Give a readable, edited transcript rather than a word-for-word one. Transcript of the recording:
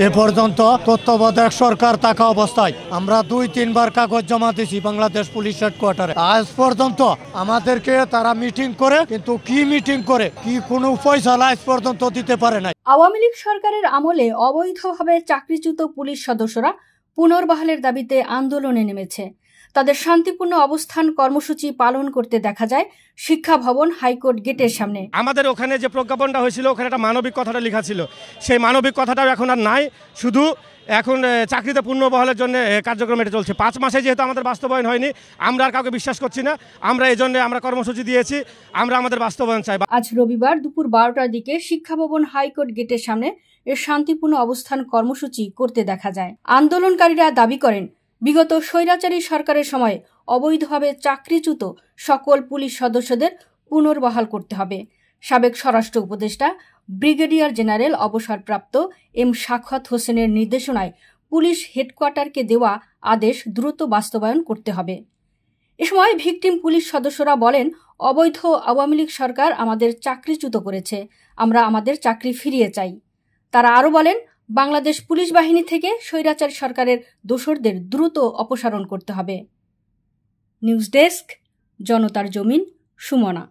এ পর্যন্ত তত্ত্বাবধায়ক সরকার থাকা অবস্থায় আমরা 2-3 বার কাগজ জমা দিয়েছি বাংলাদেশ পুলিশ হেডকোয়ার্টারে। আজ পর্যন্ত আমাদেরকে তারা মিটিং করে, কিন্তু কি মিটিং করে কি কোনো ফয়সালা আজ পর্যন্ত দিতে পারে নাই। আওয়ামী লীগ সরকারের আমলে অবৈধভাবে চাকরিচ্যুত পুলিশ সদস্যরা পুনর্বহালের দাবিতে আন্দোলনে নেমেছে। তাদের শান্তিপূর্ণ অবস্থান কর্মসূচি পালন করতে দেখা যায় শিক্ষা ভবন হাইকোর্ট গেটের সামনে। আমাদের ওখানে যে প্রজ্ঞাপনটা হয়েছিল ওখানে একটা মানবিক কথাটা লেখা ছিল, সেই মানবিক কথাটাও এখন আর নাই। শুধু এখন চাকরিতে পুনর্বহালের জন্য কার্যক্রম এটা চলছে। 5 মাসে যেহেতু আমাদের বাস্তবায়ন হয়নি, আমরা আর কাউকে বিশ্বাস করছি না। আমরা এই জন্য আমরা কর্মসূচি দিয়েছি, আমরা আমাদের বাস্তবায়ন চাই। আজ রবিবার দুপুর 12টার দিকে শিক্ষা ভবন হাইকোর্ট গেটের সামনে এর শান্তিপূর্ণ অবস্থান কর্মসূচি করতে দেখা যায়। আন্দোলনকারীরা দাবি করেন, বিগত স্বৈরাচারী সরকারের সময় অবৈধভাবে চাকরিচ্যুত সকল পুলিশ সদস্যদের পুনর্বহাল করতে হবে। সাবেক স্বরাষ্ট্র উপদেষ্টা ব্রিগেডিয়ার জেনারেল অবসরপ্রাপ্ত এম সাখাওয়াত হোসেনের নির্দেশনায় পুলিশ হেডকোয়ার্টারকে দেওয়া আদেশ দ্রুত বাস্তবায়ন করতে হবে। এ সময় ভিকটিম পুলিশ সদস্যরা বলেন, অবৈধ আওয়ামী লীগ সরকার আমাদের চাকরিচ্যুত করেছে, আমরা আমাদের চাকরি ফিরিয়ে চাই। তারা আরও বলেন, বাংলাদেশ পুলিশ বাহিনী থেকে স্বৈরাচারী সরকারের দোসরদের দ্রুত অপসারণ করতে হবে। নিউজ ডেস্ক, জনতার জমিন, সুমনা।